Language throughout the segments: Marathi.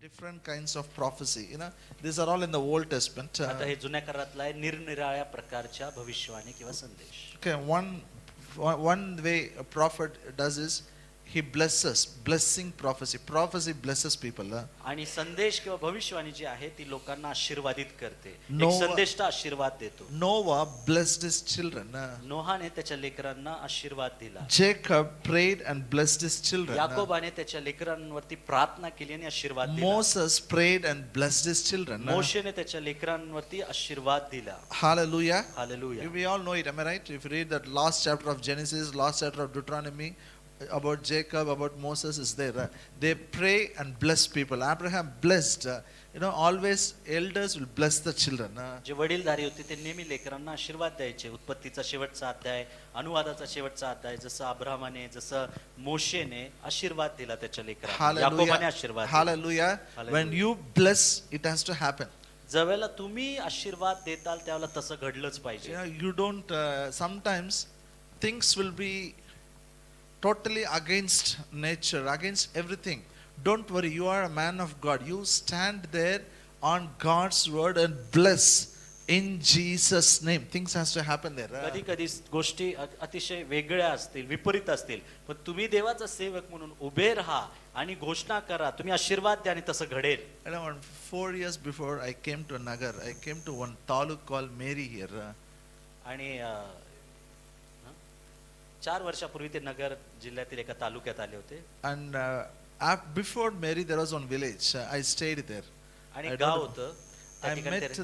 different kinds of prophecy. These are all in the Old Testament. आता हे जुन्या करारातला आहे निरनिराळ्या प्रकारच्या भविष्यवाणी किंवा संदेश. Okay, one way a prophet does is he blesses, blessing prophecy. Prophecy blesses people. आणि संदेश किंवा भविष्यवाणी जी आहे ती लोकांना आशीर्वादित करते. एक Noah- संदेशचा आशीर्वाद देतो. Noah blessed his children. नोहाने त्याच्या लेकरांना आशीर्वाद दिला. Jacob prayed and blessed his children. याकोबाने त्याच्या लेकरांवरती प्रार्थना केली आणि आशीर्वाद दिला. Moses prayed and blessed his children. मोशेने त्याच्या लेकरांवरती आशीर्वाद दिला. Hallelujah. Hallelujah. We all know it, am I right? If you read that last chapter of Genesis, last chapter of Deuteronomy, about Jacob, about Moses is there. They pray and bless people. Abraham blessed. Always elders will bless the children. जे वडीलधारी होते ते नेहमी लेकरांना आशीर्वाद द्यायचे. उत्पत्तीचा शेवटचा अध्याय, अनुवादाचा शेवटचा अध्याय, जसं अब्राहमाने जसं मोशेने आशीर्वाद दिला त्याच्या लेकरांना. याकोबाने आशीर्वाद दिला. Hallelujah. When you bless, it has to happen. ज्यावेळेला तुम्ही आशीर्वाद देताल त्यावेळेला तसं घडलंच पाहिजे. You don't, sometimes things will be totally against nature, against everything. Don't worry, you are a man of God. You stand there on God's word and bless in Jesus name. Things has to happen there. कधी कधी गोष्टी अतिशय वेगळ्या असतील, विपरीत असतील, पण तुम्ही देवाचा सेवक म्हणून उभे राहा आणि घोषणा करा, तुम्ही आशीर्वाद द्या आणि तसं घडेल. 4 years before I came to Nagar, I came to one taluk called Mary here. आणि 4 वर्षापूर्वी ते नगर जिल्ह्यातील एका तालुक्यात आले होते. And before Mary there was one village. I stayed there. आणि I गाव don't होतं. I met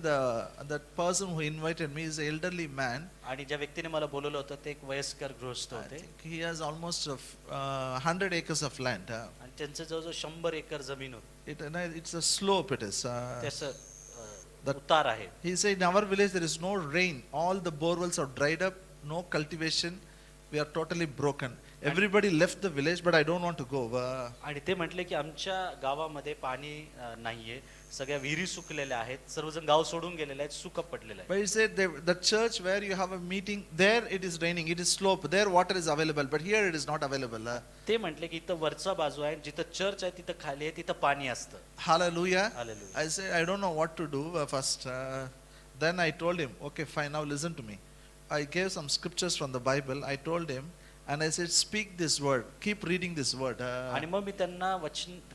that person who invited me is an elderly man. आणि ज्या व्यक्तीने मला बोलवलं होतं ते एक वयस्कर गृहस्थ I होते. think he has almost 100 acres of land. आणि त्यांचं जवळजवळ 100 एकर जमीन होती. It's a slope it is. त्याचं that- उतार आहे. He said in our village there is no rain. All the borewells are dried up. No cultivation. We are totally broken. Everybody left the village, but I don't want to go. आणि ते म्हटले की आमच्या गावामध्ये पाणी नाहीये, सगळ्या विहिरी सुकलेल्या आहेत, सर्वजण गाव सोडून गेलेले आहेत, सुकं पडलेलं आहे. But he said the church where you have a meeting, there it is raining, it is slope, there water is available, but here it is not available. ते म्हटले की इथं वरचा बाजू आहे, जिथं चर्च आहे तिथं खाली आहे, तिथं पाणी असतं. Hallelujah. Hallelujah. I said, I don't know what to do first. Then I told him, okay, fine, now listen to me. I gave some scriptures from the Bible. I told him, and I said, speak this word, keep reading this word. आणि मग मी त्यांना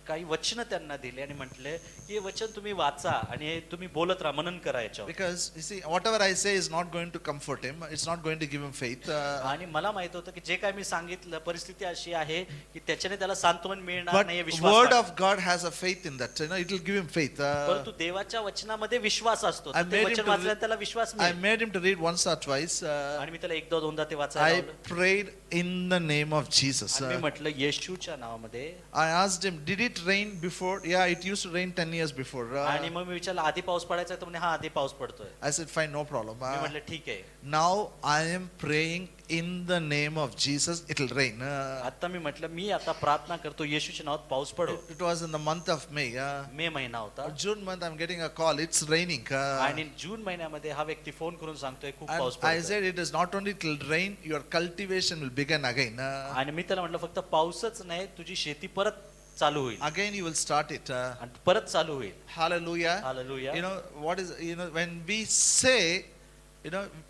काही वचन त्यांना दिले आणि म्हटले की हे वचन तुम्ही वाचा आणि हे तुम्ही बोलत राहा, मनन करा याच्यावर. Because you see, whatever I say is not going to comfort him, it's not going to give him faith. आणि मला माहित होतं की जे काय मी सांगितलं परिस्थिती अशी आहे की त्याच्याने त्याला सांत्वन मिळणार But नाही, word Vishwas. of God has a faith in that. It will give him faith. परंतु देवाच्या वचनामध्ये विश्वास असतो. I तर ते made him वचन to वाचल्याने त्याला विश्वास I मिळेल. made him to read once or twice. आणि मी त्याला एकदा दोनदा ते I वाचायला लावलं. prayed in the name of Jesus. आणि मी म्हटलं येशूच्या नावामध्ये. I asked him, did it rain before? Yeah, it used to rain 10 years before. आणि मग मी विचारलं आधी पाऊस पडायचा तर म्हणे हा आधी पाऊस पडतोय. I said, fine, no problem. मी म्हटलं ठीक आहे. Now I am praying in the name of Jesus, it will rain. आता मी म्हटलं मी आता प्रार्थना करतो येशूच्या नावात पाऊस पडो. It was in the month of May. मे महिना होता. June month, I'm getting a call, it's raining. आणि जून महिन्यामध्ये हा व्यक्ती फोन करून सांगतोय खूप And पाऊस I पडतोय. said, it is not only it will rain, your cultivation will begin again. आणि मी त्याला म्हटलं फक्त पाऊसच नाही, तुझी शेती परत चालू होईल. Again you will start it. आणि परत चालू होईल. Hallelujah. Hallelujah. What is, when we say,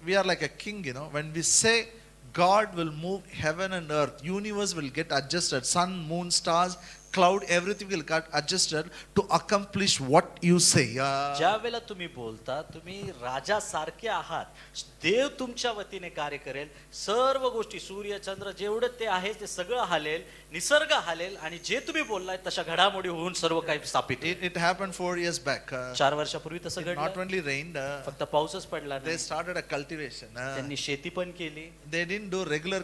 we are like a king, when we say God will move heaven and earth, universe will get adjusted, sun, moon, stars, cloud, everything will get adjusted to accomplish what you say. ज्या वेळेला तुम्ही बोलता तुम्ही राजा सारखे आहात, देव तुमच्या वतीने कार्य करेल. सर्व गोष्टी सूर्य चंद्र जेवढे ते आहे ते सगळं हालेल, निसर्ग हालेल आणि जे तुम्ही बोललाय तशा घडामोडी होऊन सर्व काही स्थापित होईल. It happened 4 years back. 4 वर्षापूर्वी तसं It not घडलं. only rained, फक्त पाऊसच पडला they नाही, started a cultivation. त्यांनी शेती पण केली. They didn't do regular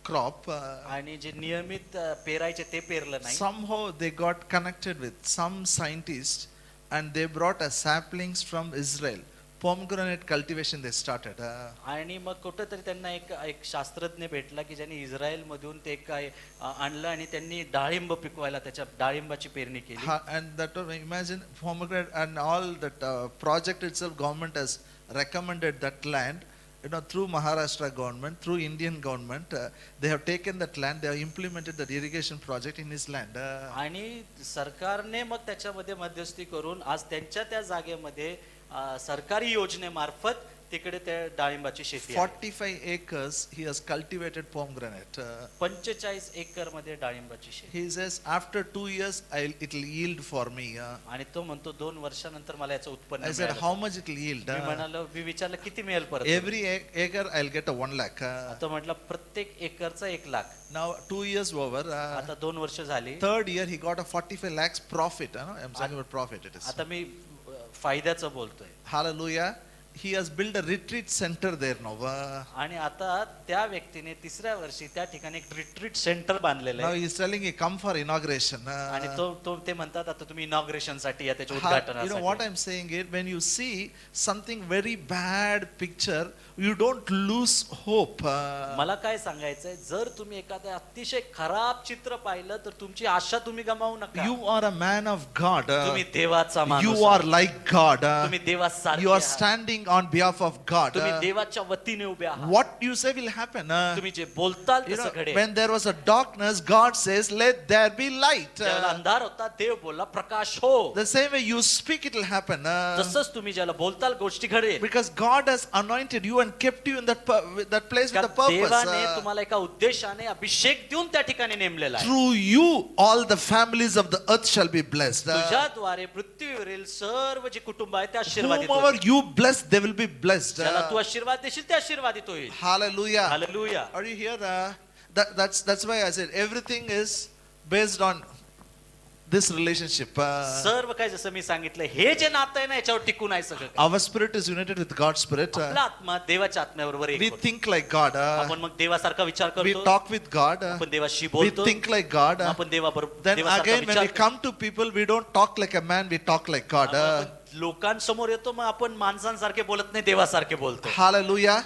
crop. आणि जे नियमित पेरायचे ते पेरलं नाही. Somehow they got connected with some scientists and they brought a saplings from Israel. Pomegranate cultivation they started. आणि मग कुठेतरी त्यांना एक शास्त्रज्ञ भेटला की ज्यांनी इस्रायल मधून ते काय आणलं आणि त्यांनी डाळिंब पिकवायला त्याच्या डाळिंबाची पेरणी केली. And that imagine pomegranate and all that project itself, government has recommended that land through Maharashtra government, through Indian government, they have taken that land, they have implemented that irrigation project in his land. आणि सरकारने मग त्याच्यामध्ये मध्यस्थी करून आज त्यांच्या त्या जागेमध्ये सरकारी योजनेमार्फत तिकडे त्या डाळिंबाची शेती आहे. 45 acres he has cultivated pomegranate. 45 acre मध्ये डाळिंबाची शेती. He says, after 2 years, it will yield for me. आणि तो म्हणतो 2 वर्षानंतर मला याचं उत्पन्न I said, मिळालं. how much it will yield? मी विचारलं किती मिळेल परत. Every acre I'll get a 1 lakh. आता म्हटलं प्रत्येक एकरचा 1 लाख. Now 2 years over. आता 2 वर्ष झाली. Third year he got a 45 lakhs profit. I'm talking about profit it is. आता मी फायद्याचं बोलतोय. Hallelujah. He has built a retreat center there now. आणि आता त्या व्यक्तीने 3ऱ्या वर्षी त्या ठिकाणी एक रिट्रीट सेंटर बांधलेलं Now आहे. he is telling, come for inauguration. आणि तो ते म्हणतात आता तुम्ही इनॉग्रेशन साठी या त्याच्या You know what उद्घाटनासाठी. I'm saying is, when you see something very bad picture, you don't lose hope. मला काय सांगायचंय, जर तुम्ही एखादं अतिशय खराब चित्र पाहिलं तर तुमची आशा तुम्ही गमावू नका. You are a man of God. तुम्ही देवाचा माणूस You are आहात. like God. तुम्ही देवासारखे You are आहात. standing on behalf of God. तुम्ही देवाच्या वतीने उभे आहात. What you say will happen. तुम्ही जे बोलताल You know, तसं घडेल. when there was a darkness, God says, let there be light. ज्यावेळेला अंधार होता देव बोलला प्रकाश हो. The same way you speak, it will happen. तसंच तुम्ही ज्याला बोलताल गोष्टी घडेल. Because God has anointed you and kept you in that place with a कारण purpose. देवाने तुम्हाला एका उद्देशाने अभिषेक देऊन त्या ठिकाणी नेमलेला आहे. Through you, all the families of the earth shall be blessed. तुझ्याद्वारे पृथ्वीवरील सर्व जे कुटुंब आहे ते आशीर्वादित Whomever होतील. you bless, they will be blessed. ज्याला तू आशीर्वाद देशील ते आशीर्वादित होईल. Hallelujah. Hallelujah. Are you here? That's why I said everything is based on this relationship. सर्व काय जसं मी सांगितलं हे जे नातं आहे ना याच्यावर टिकून आहे सगळं काही. Our spirit is united with God's spirit. आपला आत्मा देवाच्या आत्म्याबरोबर एक We होतो. think like God. आपण मग देवासारखा विचार We करतो. talk with God. आपण देवाशी We बोलतो. think like God. आपण देवाबरोबर Then देवासारखा again, when we विचार करतो. come to people, we don't talk like a man, we talk like God. आपण लोकांसमोर येतो मग आपण माणसांसारखे बोलत नाही देवासारखे बोलतो. Hallelujah.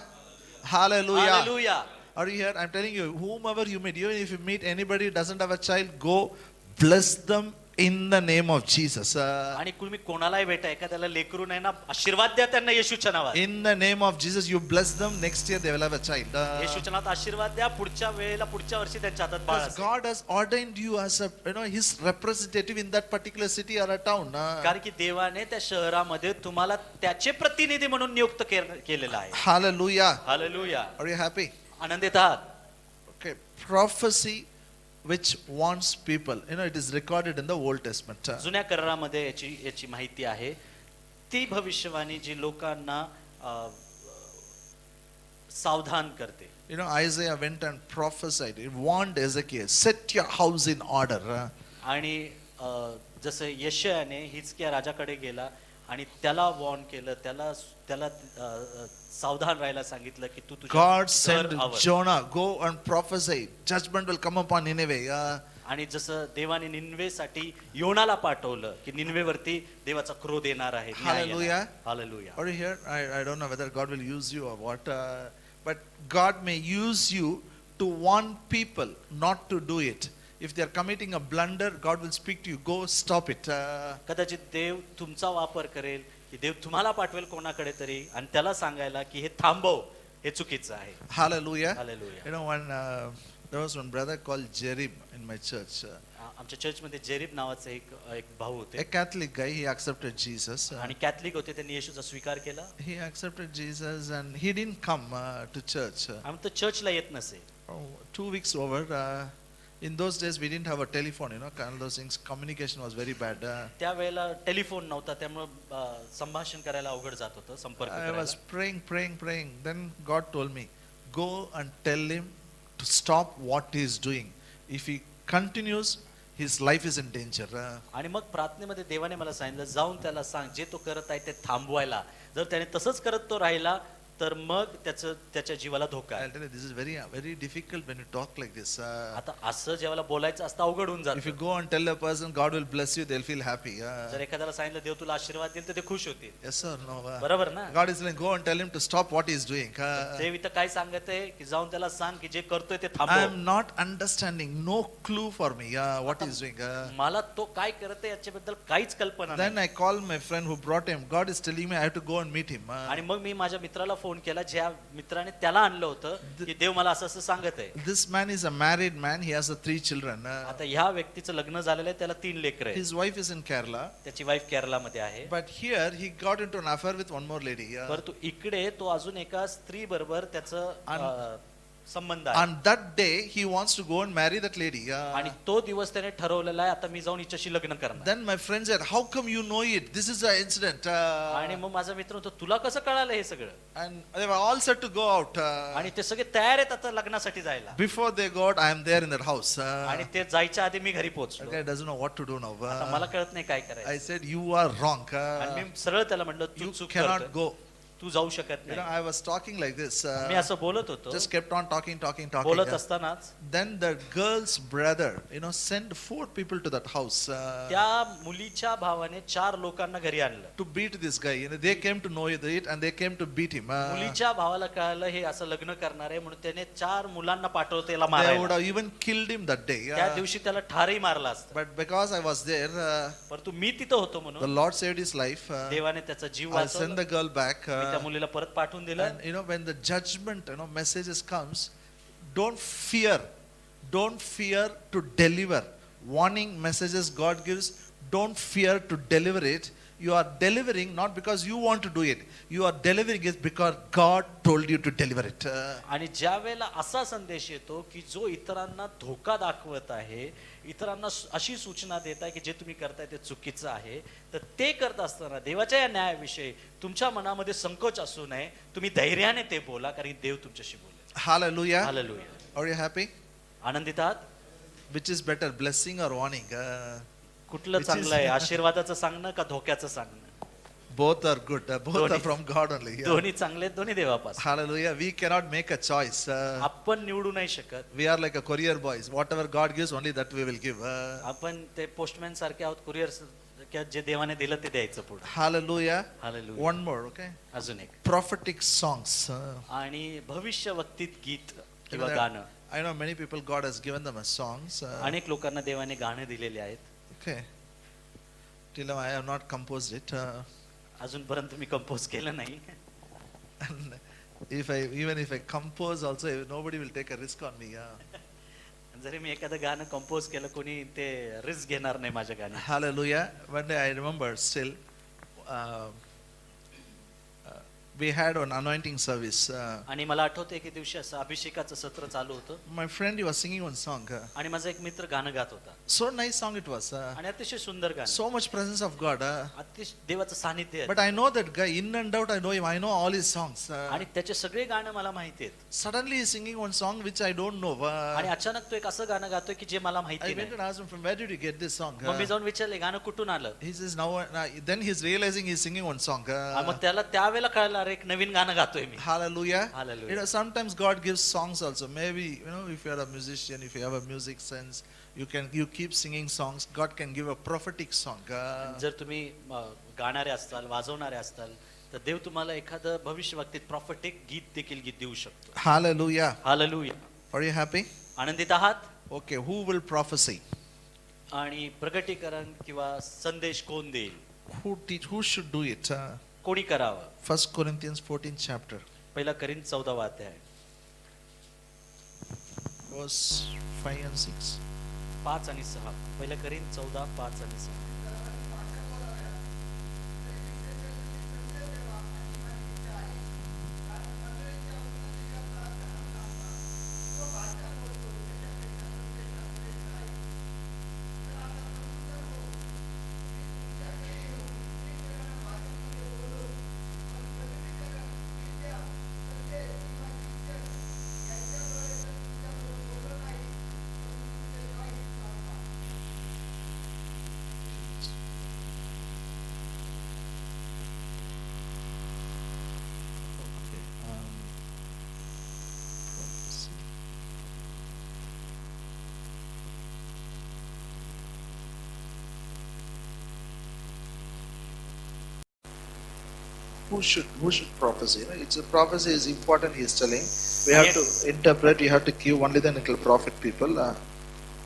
Hallelujah. Hallelujah. Are you here? I'm telling you, whomever you meet, even if you meet anybody who doesn't have a child, go bless them in the name of Jesus. आणि तुम्ही कोणालाही भेटा एखाद्याला लेकरू नाही ना आशीर्वाद द्या त्यांना येशूच्या नावात. In the name of Jesus, you bless them. Next year they will have a child. येशूच्या नावात आशीर्वाद द्या. पुढच्या वेळेला पुढच्या वर्षी त्यांच्या हातात बाळ Because असेल. God has ordained you as a, His representative in that particular city or a town. कारण की देवाने त्या शहरामध्ये तुम्हाला त्याचे प्रतिनिधी म्हणून नियुक्त केलेलं आहे. Hallelujah. Hallelujah. Are you happy? आनंदित आहात. Okay. Prophecy which warns people. It is recorded in the Old Testament. जुन्या करारामध्ये याची माहिती आहे. ती भविष्यवाणी जी लोकांना सावधान करते. Isaiah went and prophesied. He warned Ezekiel, set your house in order. आणि जसं यशायाने हिजकिया राजाकडे गेला आणि त्याला वॉर्न केलं, त्याला सावधान राहायला सांगितलं की तू God तुझं sent घर आवर. Jonah, go and prophesy. Judgment will come upon Nineveh. आणि जसं देवाने निन्वेसाठी योनाला पाठवलं की निन्वेवरती देवाचा क्रोध येणार आहे. Hallelujah. Hallelujah. Are you here? I don't know whether God will use you or what, but God may use you to warn people not to do it. If they are committing a blunder, God will speak to you. Go stop it. कदाचित देव तुमचा वापर करेल की देव तुम्हाला पाठवेल कोणाकडे तरी आणि त्याला सांगायला की हे थांबव, हे चुकीचं आहे. Hallelujah. Hallelujah. When there was one brother called Jerib in my church. आमच्या चर्चमध्ये जेरीब नावाचे एक भाऊ होते A Catholic guy, he accepted Jesus. आणि कॅथलिक होते. त्यांनी येशूचा स्वीकार केला. He accepted Jesus and he didn't come to church. आम्ही तर चर्चला येत नसे. 2 weeks over. In those days we didn't have a telephone, kind of those things. Communication was very bad. त्यावेळेला टेलिफोन नव्हता त्यामुळे संभाषण करायला अवघड जात होतं, संपर्क I करायला. was praying. Then God told me, go and tell him to stop what he is doing. If he continues, his life is in danger. आणि मग प्रार्थनेमध्ये देवाने मला सांगितलं जाऊन त्याला सांग जे तो करत आहे ते थांबवायला. जर त्याने तसंच करत तो राहिला तर मग त्याच्या जीवाला धोका आहे. I'll tell you, this is very, very difficult when you talk like this. आता असं जेव्हा बोलायचं असतं अवघड होऊन If you जातं. go and tell a person, God will bless you, they'll feel happy. जर एखाद्याला सांगितलं देव तुला आशीर्वाद देईल तर ते खुश होतील. Yes or no? बरोबर ना. God is saying, go and tell him to stop what he is doing. देव इथं काय सांगत आहे की जाऊन त्याला सांग की जे करतोय ते I थांबव. am not understanding, no clue for me what he is doing. मला तो काय करत आहे याच्याबद्दल काहीच कल्पना नाही. Then I called my friend who brought him. God is telling me I have to go and meet him. आणि मग मी माझ्या मित्राला फोन केला ज्या मित्राने त्याला आणलं होतं की देव मला असं असं सांगत आहे. This man is a married man. He has 3 children. आता ह्या व्यक्तीचं लग्न झालेलं आहे, त्याला 3 लेकरं आहेत. His wife is in Kerala. त्याची वाईफ केरलामध्ये आहे. But here he got into an affair with one more lady. परंतु इकडे तो अजून एका स्त्री बरोबर त्याचं संबंध आहे. On that day he wants to go and marry that lady. आणि तो दिवस त्याने ठरवलेला आहे, आता मी जाऊन हिच्याशी लग्न करणार. Then my friend said, how come you know it? This is the incident. आणि मग माझा मित्र म्हणतो, तुला कसं कळालं हे सगळं? And they were all set to go out. आणि ते सगळे तयार आहेत आता लग्नासाठी जायला. Before they go out, I am there in that house. आणि ते जायच्या आधी मी घरी पोहोचलो. That guy doesn't know what to do now. आता मला कळत नाही काय करायचं. I said, you are wrong. आणि मी सरळ त्याला म्हणलं, तू You चूक cannot करतोय. go. तू जाऊ शकत You know, नाही. I was talking like this. मी असं बोलत होतो. Just kept on talking. बोलत असतानाच Then the girl's brother, sent 4 people to that house त्या मुलीच्या भावाने 4 लोकांना घरी आणलं. to beat this guy. They came to know it and they came to beat him. मुलीच्या भावाला कळालं हे असं लग्न करणार आहे म्हणून त्याने 4 मुलांना पाठवलं त्याला They would मारायला. have even killed him that day. त्या दिवशी त्याला ठारही मारला असता. But because I was there, परंतु मी तिथं होतो the म्हणून Lord saved his life. देवाने त्याचा जीव I sent वाचवला. the girl back. मी त्या मुलीला परत पाठवून दिलं. And when the judgment, messages comes, don't fear to deliver. Warning messages God gives, don't fear to deliver it. You are delivering not because you want to do it. You are delivering it because God told you to deliver it. आणि ज्या वेळेला असा संदेश येतो की जो इतरांना धोका दाखवत आहे, इतरांना अशी सूचना देत आहे की जे तुम्ही करताय ते चुकीचं आहे, तर ते करत असताना देवाच्या या न्यायाविषयी तुमच्या मनामध्ये संकोच असू नये. तुम्ही धैर्याने ते बोला, कारण देव तुमच्याशी बोलेल. Hallelujah. Hallelujah. Are you happy? आनंदित आहात? Which is better, blessing or warning? कुठलं चांगलं आहे, आशीर्वादाचं सांगणं का धोक्याचं सांगणं? Both are good. Both are from God only. दोन्ही चांगले आहेत, दोन्ही देवापासून. Hallelujah. We cannot make a choice. आपण निवडू नाही शकत. We are like a courier boys. Whatever God gives, only that we will give. आपण ते पोस्टमॅन सारखे आहोत, कुरिअर जे देवाने दिलं ते द्यायचं पुढे. Hallelujah. Hallelujah. One more, okay? अजून एक. Prophetic songs. आणि भविष्यवक्तीत गीत You किंवा know, गाणं. I know many people, God has given them as songs. अनेक लोकांना देवाने गाणं दिलेले आहेत. Okay. Till now, I have not composed it. अजूनपर्यंत मी कंपोज केलं नाही. And even if I compose also, nobody will take a risk on me. जरी मी एखादं गाणं कंपोज केलं, कोणी ते रिस्क घेणार नाही माझ्या गाण्यात. Hallelujah. One day I remember still, we had an anointing service. आणि मला आठवतं एके दिवशी असं अभिषेकाचं सत्र चालू होतं. My friend, he was singing one song. आणि माझा एक मित्र गाणं गात होता. So nice song it was. आणि अतिशय सुंदर गाणं. So much presence of God. अतिशय देवाचं सानिध्य आहे. But I know that guy in and out. I know him. I know all his songs. आणि त्याचे सगळे गाणं मला माहिती आहेत. Suddenly he's singing one song which I don't know. आणि अचानक तो एक असं गाणं गातोय की जे मला I माहिती went नाही. and asked him, from where did you get this song? मग मी जाऊन विचारले गाणं कुठून आलं. He says now, then he's realizing he's singing one song. आणि मग त्याला त्यावेळेला कळलं, अरे एक नवीन गाणं गातोय मी. Hallelujah. Hallelujah. Sometimes God gives songs also. Maybe, if you are a musician, if you have a music sense, you keep singing songs. God can give a prophetic song. जर तुम्ही गाणारे असताल, वाजवणारे असताल, तर देव तुम्हाला एखादं भविष्यवक्तीत प्रॉफिटिक गीत देखील गीत देऊ शकतो. Hallelujah. Hallelujah. Are you happy? आनंदित आहात? Okay, who will prophesy? आणि प्रगटीकरण किंवा संदेश कोण देईल? Who teach? Who should do it? कोणी करावं? 1 Corinthians 14th chapter. पहिला करीन 14वा अध्याय Verse 5 and 6. 5 आणि 6. पहिला करीन 14, 5 आणि 6. Prophecy. Who should prophesy? It's a prophecy is important. He is telling we have to interpret. You have to give, only then it will profit people.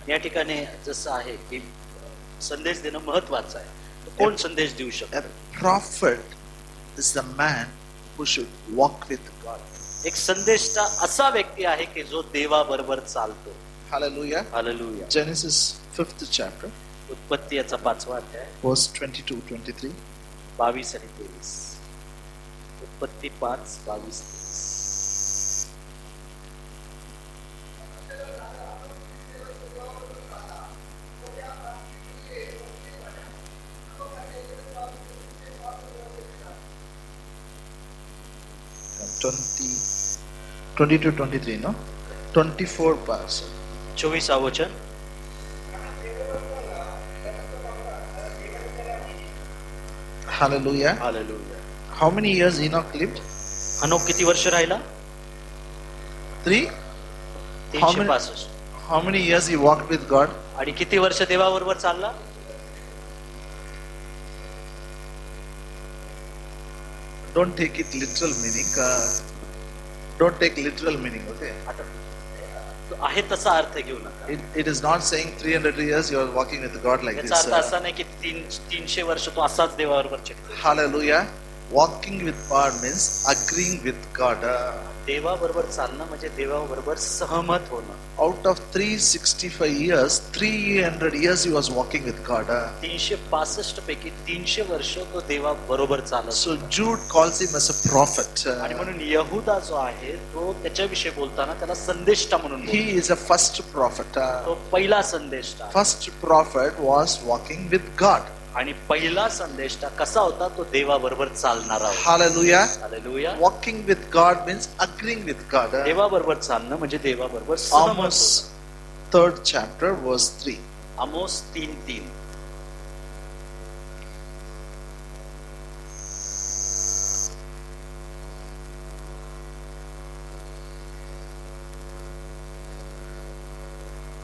या ठिकाणी जसं आहे की संदेश देणं महत्वाचं आहे. तर कोण संदेश देऊ A शकतो? prophet is the man who should walk with God. एक संदेष्टा असा व्यक्ती आहे की जो देवाबरोबर चालतो. Hallelujah. Hallelujah. Genesis 5th chapter, उत्पत्ती याचा 5वा अध्याय verse 22-23. 22 आणि 23. उत्पत्ती 5, 22, 23. And 22-23, no? 24 verse. 24 वचन. Hallelujah. Hallelujah. How many years Enoch lived? हनोक किती वर्ष राहिला? 3. How many, 365. how many years he walked with God? आणि किती वर्ष देवाबरोबर चालला? Don't take it literal meaning. Don't take literal meaning, okay? आता तो आहे तसा अर्थ घेऊ नका. It is not saying 300 years you are walking with God like याचा this. अर्थ असा नाही की 300 वर्ष तो असाच देवाबरोबर चिटकतो. Hallelujah. Walking with God means agreeing with God. देवाबरोबर चालणं म्हणजे देवाबरोबर सहमत होणं. Out of 365 years, 300 years he was walking with God. 365 पैकी 300 वर्ष तो देवाबरोबर चालत. So Jude calls him as a prophet. आणि म्हणून यहुदा जो आहे तो त्याच्याविषयी बोलताना त्याला संदेष्टा म्हणून He बोलतो. is a first prophet. तो पहिला संदेष्टा. First prophet was walking with God. आणि पहिला संदेष्टा कसा होता? तो देवाबरोबर चालणारा होता. Hallelujah. Hallelujah. Walking with God means agreeing with God. देवाबरोबर चालणं म्हणजे देवाबरोबर सहमत Amos होणं. 3rd chapter verse 3. आमोस 3:3.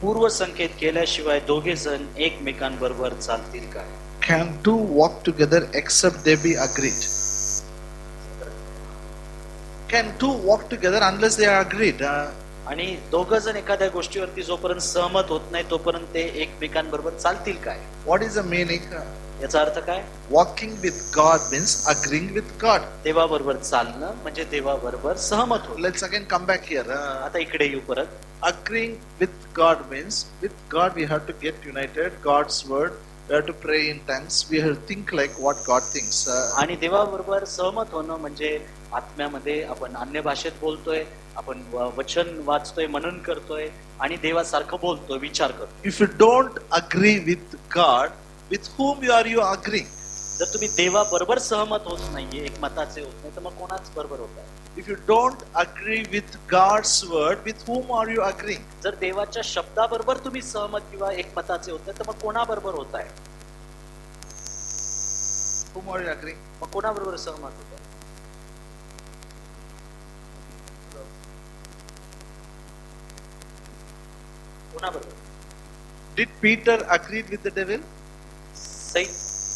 पूर्व संकेत केल्याशिवाय दोघे जण एकमेकांबरोबर चालतील काय? Can two walk together except they be agreed? Can two walk together unless they are agreed? आणि दोघ जण एखाद्या गोष्टीवरती जोपर्यंत सहमत होत नाही तोपर्यंत ते एकमेकांबरोबर चालतील काय? What is the meaning? याचा अर्थ काय? Walking with God means agreeing with God. देवाबरोबर चालणं म्हणजे देवाबरोबर सहमत होणं. Let's again come back here. आता इकडे येऊ परत. Agreeing with God means with God we have to get united. God's word. We have to pray in tongues. We have to think like what God thinks. आणि देवाबरोबर सहमत होणं म्हणजे आत्म्यामध्ये आपण अन्य भाषेत बोलतोय, आपण वचन वाचतोय, मनन करतोय आणि देवासारखं बोलतोय, विचार करतोय. If you don't agree with God, with whom are you agreeing? जर तुम्ही देवाबरोबर सहमत होत नाहीये, एकमताचे होत नाही, तर मग कोणाच बरोबर होत आहे? If you don't agree with God's word, with whom are you agreeing? जर देवाच्या शब्दाबरोबर तुम्ही सहमत किंवा एकमताचे होत नाही, तर मग कोणाबरोबर होत आहे? Whom are you agreeing? मग कोणाबरोबर सहमत होत आहे? कोणाबरोबर? Did Peter agree with the devil?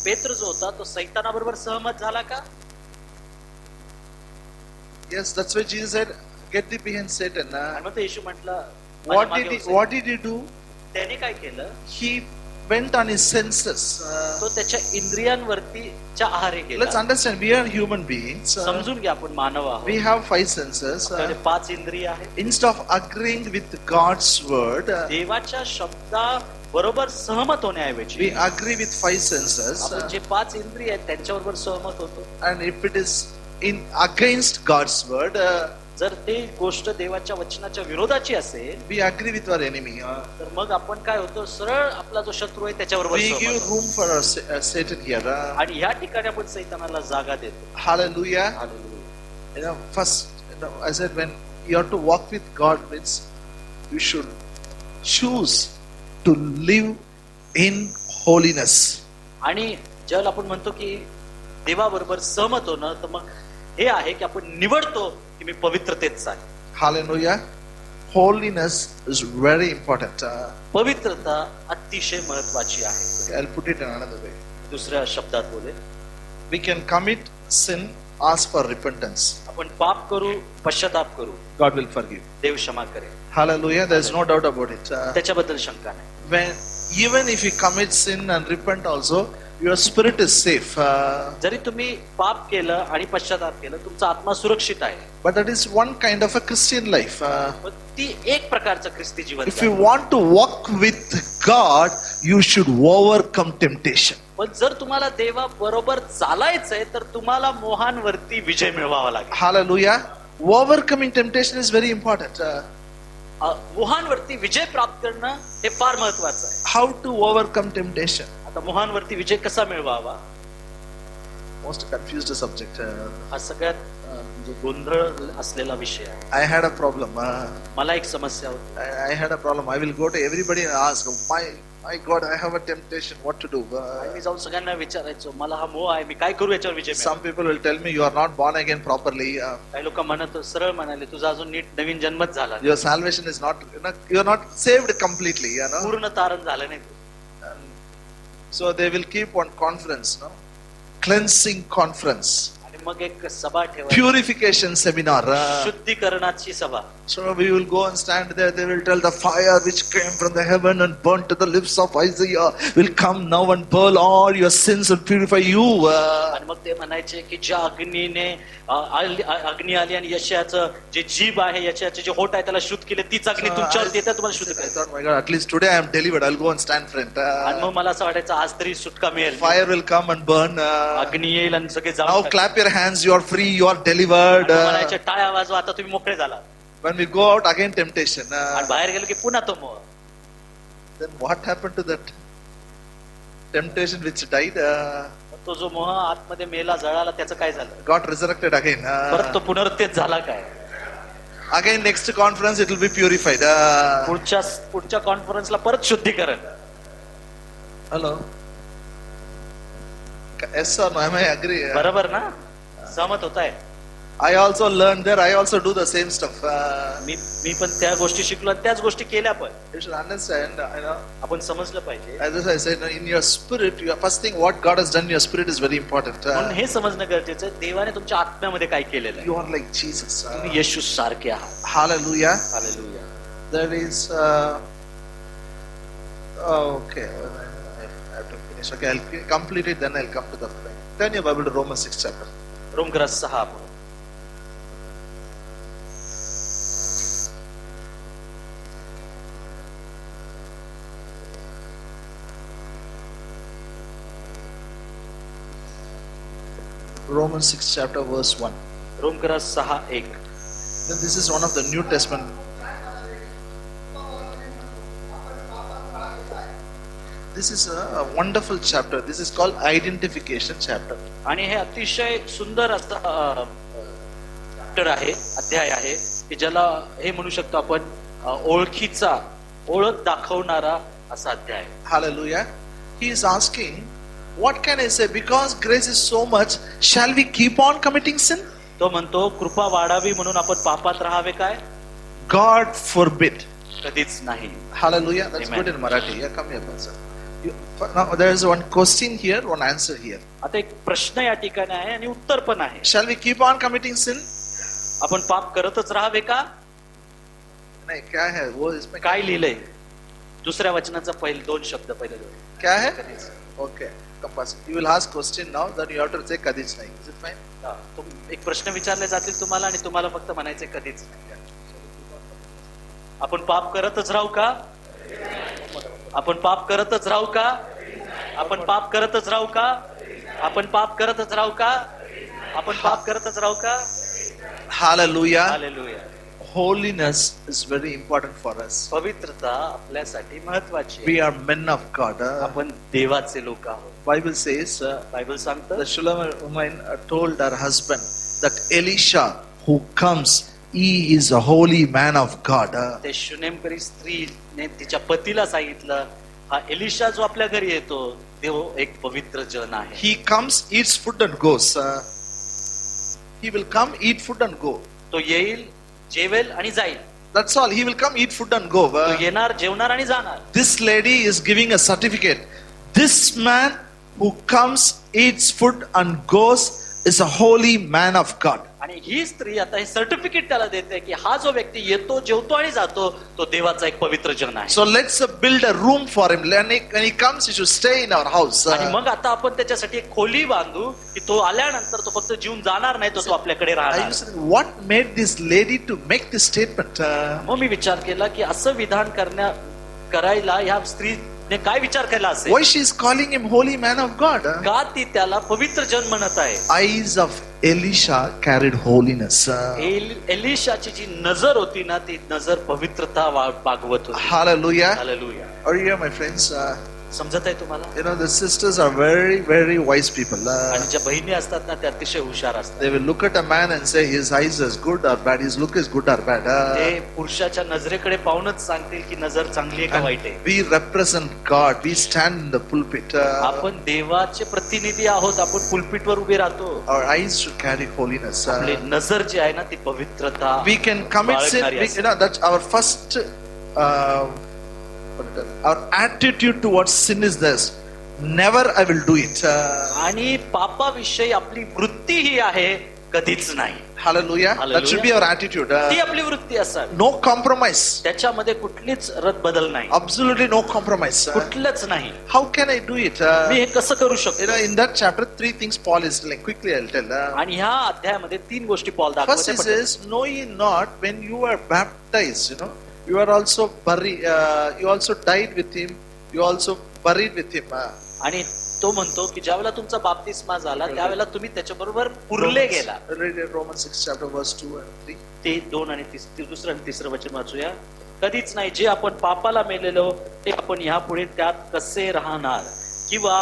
पेत्र जो होता तो सैतानाबरोबर सहमत झाला का? Yes, that's why Jesus said, "Get thee behind Satan." आणि मग येशू म्हटलं, What did he do? त्याने काय केलं? He went on his senses. तो त्याच्या इंद्रियांवरती च्या आहारी Let's गेला. understand, we are human beings. समजून घ्या, आपण मानव आहोत. We have 5 senses. आपल्याकडे 5 इंद्रिय आहेत. Instead of agreeing with God's word, देवाच्या शब्दा बरोबर सहमत होण्याऐवजी we agree with 5 senses. आपण जे 5 इंद्रिय आहेत त्यांच्याबरोबर सहमत होतो. And if it is in against God's word, जर ते गोष्ट देवाच्या वचनाच्या विरोधाची असेल we agree with our enemy. तर मग आपण काय होतो? सरळ आपला जो शत्रू आहे त्याच्याबरोबर We सहमत give होतो. room for our Satan here. आणि या ठिकाणी आपण सैतानाला जागा देतो. Hallelujah. Hallelujah. First, I said when you have to walk with God means you should choose to live in holiness. आणि ज्याला आपण म्हणतो की देवाबरोबर सहमत होणं, तर मग हे आहे की आपण निवडतो की मी पवित्रतेत चालेल. Hallelujah. Holiness is very important. पवित्रता अतिशय महत्वाची आहे. I'll put it in another way. दुसऱ्या शब्दात बोले, We can commit sin, ask for repentance. आपण पाप करू, पश्चाताप करू, God will forgive. देव क्षमा करेल. Hallelujah. There's no doubt about it. त्याच्याबद्दल शंका नाही. When even if we commit sin and repent also, your spirit is safe. जरी तुम्ही पाप केलं आणि पश्चाताप केलं, तुमचा आत्मा सुरक्षित आहे. But that is one kind of a Christian life. पण ती एक प्रकारचं ख्रिस्ती जीवन If आहे. you want to walk with God, you should overcome temptation. पण जर तुम्हाला देवा बरोबर चालायचंय तर तुम्हाला मोहांवरती विजय मिळवावा लागेल. Hallelujah. Overcoming temptation is very important. मोहांवरती विजय प्राप्त करणं हे फार महत्वाचं आहे. How to overcome temptation? आता मोहांवरती विजय कसा मिळवावा Most confused subject. हा सगळ्यात म्हणजे गोंधळ असलेला विषय आहे. I had a problem. मला एक समस्या होती. I had a problem. I will go to everybody and ask, my God, I have a temptation. What to do? मी जाऊन सगळ्यांना विचारायचो, मला हा मोह आहे, मी काय करू याच्यावर विजय मिळवावा? Some people will tell me you are not born again properly. काही लोक म्हणत सरळ म्हणाले, तुझा अजून नीट नवीन जन्मच झाला नाही. Your salvation is not, you are not saved completely. पूर्ण तारण झालं नाही. So they will keep on conference, cleansing conference, आणि मग एक सभा ठेवायची, purification seminar. शुद्धीकरणाची सभा. So we will go and stand there. They will tell the fire which came from the heaven and burnt to the lips of Isaiah will come now and burn all your sins and purify you. आणि मग ते म्हणायचे की ज्या अग्नीने अग्नी आली आणि यशाचं जे जीभ आहे, यशाचे जे होठ आहे त्याला शुद्ध केले, तीच अग्नी तुमच्यावरती येते, तुम्हाला शुद्ध I करेल. thought, my God, at least today I am delivered. I'll go and stand front. आणि मग मला असं वाटायचं आज तरी सुटका मिळेल. Fire will come and burn. अग्नी येईल आणि सगळे Now जाऊन clap your hands. You are free. You are delivered. म्हणायचे टाळ्या वाजवा, आता तुम्ही मोकळे झाला. When we go out again, temptation. आणि बाहेर गेलो की पुन्हा तो मोह. Then what happened to that temptation which died? तो जो मोह आतमध्ये मेला जळाला त्याचं काय झालं? Got resurrected again. परत तो पुनरुत्थित झाला काय? Again next conference it will be purified. पुढच्या कॉन्फरन्सला परत शुद्धीकरण. Hello. Yes or no? Am I agree? बरोबर ना? सहमत होत आहे. I also learned there. I also do the same stuff. मी पण त्या गोष्टी शिकलो आणि त्याच गोष्टी केल्या. पण You should understand. आपण समजलं पाहिजे. As I said, in your spirit, first thing what God has done in your spirit is very important. म्हणून हे समजणं गरजेचं आहे, देवाने तुमच्या आत्म्यामध्ये काय केलेलं आहे. You are like Jesus. तुम्ही येशू सारखे आहात. Hallelujah. Hallelujah. There is. Okay. I have to finish. Okay, I'll complete it. Then I'll come to the point. Turn your Bible to Romans 6 chapter. रोमग्रस्त 6. Romans 6 chapter verse 1. रोमग्रस्त 6:1. Then this is one of the New Testament. This is a wonderful chapter. This is called identification chapter. आणि हे अतिशय सुंदर असं चॅप्टर आहे, अध्याय आहे की ज्याला हे म्हणू शकतो आपण ओळखीचा, ओळख दाखवणारा असा अध्याय. Hallelujah. He is asking, what can I say? Because grace is so much, shall we keep on committing sin? तो म्हणतो कृपा वाढावी म्हणून आपण पापात राहावे काय? God forbid. कधीच नाही. Hallelujah. That's Amen. good in Marathi. Yeah, come here, Pastor. Now there is one question here, one answer here. आता एक प्रश्न या ठिकाणी आहे आणि उत्तर पण आहे. Shall we keep on committing sin? आपण पाप करतच राहावे का? नहीं, क्या है वो इसमें? काय लिहिलंय? दुसऱ्या वचनाचा पहिले 2 शब्द पहिले दोन. क्या है? Okay. Come, Pastor. You will ask question now, then you have to say kadich nahi. Is it fine? एक प्रश्न विचारले जातील तुम्हाला आणि तुम्हाला फक्त म्हणायचे कधीच नाही. आपण पाप करतच राहू का? आपण पाप करतच राहू का? आपण पाप करतच राहू का? आपण पाप करतच राहू का? आपण पाप करतच राहू का? Hallelujah. Hallelujah. Holiness is very important for us. पवित्रता आपल्यासाठी महत्वाची आहे. We are men of God. आपण देवाचे लोक आहोत. Bible says बायबल सांगतं the Shulamite woman told her husband that Elisha who comes, he is a holy man of God. ते शुनेमकरी स्त्रीने तिच्या पतीला सांगितलं, हा एलिशा जो आपल्या घरी येतो तो एक पवित्र जन आहे. He comes, eats food and goes. He will come, eat food and go. तो येईल, जेवेल आणि जाईल. That's all. He will come, eat food and go. तो येणार, जेवणार आणि जाणार. This lady is giving a certificate. This man who comes, eats food and goes is a holy man of God. आणि ही स्त्री आता हे सर्टिफिकेट त्याला देते की हा जो व्यक्ती येतो जेवतो आणि जातो तो देवाचा एक पवित्र जन आहे. So let's build a room for him. When he comes, he should stay in our house. आणि मग आता आपण त्याच्यासाठी एक खोली बांधू की तो आल्यानंतर तो फक्त जीवन जाणार नाही, तो आपल्याकडे I राहणार. used to think, what made this lady to make this statement? मग मी विचार केला की असं विधान करायला ह्या स्त्रीने काय विचार केला असेल, Why she is calling him holy man of God? का ती त्याला पवित्र जन म्हणत आहे. Eyes of Elisha carried holiness. एलिशाची जी नजर होती ना ती नजर पवित्रता बागवत होती. Hallelujah. Hallelujah. Are you here, my friends? समजत आहे तुम्हाला? You know, the sisters are very, very wise people. आणि ज्या बहिणी असतात ना त्या अतिशय हुशार असतात. They will look at a man and say his eyes is good or bad, his look is good or bad. ते पुरुषाच्या नजरेकडे पाहूनच सांगतील की नजर चांगली आहे का वाईट आहे. We represent God. We stand in the pulpit. आपण देवाचे प्रतिनिधी आहोत, आपण पुलपिटवर उभे राहतो. Our eyes should carry holiness. आपली नजर जी आहे ना ती पवित्रता We can commit sin. बाळगणारी असते. That's our first. Our attitude towards sin is this: never I will do it. आणि पापाविषयी आपली वृत्ती ही आहे कधीच नाही. Hallelujah. That should be our attitude. ती आपली वृत्ती असावी. No compromise. त्याच्यामध्ये कुठलीच बदल नाही, Absolutely no compromise. कुठलंच नाही. How can I do it? मी हे कसं करू You शकतो? know, in that chapter, 3 things Paul is telling. Quickly, I'll tell. आणि ह्या अध्यायामध्ये 3 गोष्टी पॉल First, he दाखवते. says, "Know ye not when you are baptized, you are also buried. You also died with him. You also buried with him." आणि तो म्हणतो की ज्यावेळेला तुमचा बाप्तिस्मा झाला त्यावेळेला तुम्ही त्याच्याबरोबर पुरले गेला. Read it, Romans 6 chapter verse 2 and 3. ते 2 आणि दुसरं आणि तिसरं वचन वाचूया. कधीच नाही जे आपण पापाला मेलेलो ते आपण यापुढे त्यात कसे राहणार, किंवा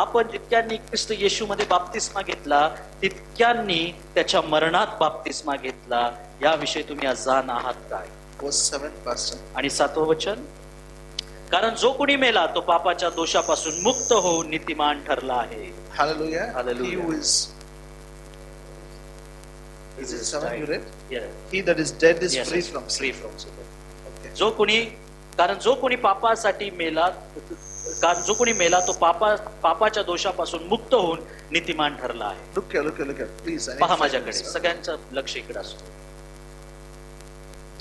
आपण जितक्यांनी ख्रिस्त येशूमध्ये बाप्तिस्मा घेतला तितक्यांनी त्याच्या मरणात बाप्तिस्मा घेतला, याविषयी तुम्ही अजाण आहात काय. Verse 7, Pastor. आणि 7वं वचन, कारण जो कोणी मेला तो पापाच्या दोषापासून मुक्त होऊन नीतिमान ठरला आहे. Hallelujah. Hallelujah. He who is it 7 you read? Yeah. He that is dead is Yes, free yes, from sin. free from sin. Okay. कारण जो कोणी पापासाठी मेला, कारण जो कोणी मेला तो पापाच्या दोषापासून मुक्त होऊन नीतिमान ठरला आहे. Look here. Please. I need पहा 5 माझ्याकडे, minutes. सगळ्यांचं लक्ष इकडे असतो.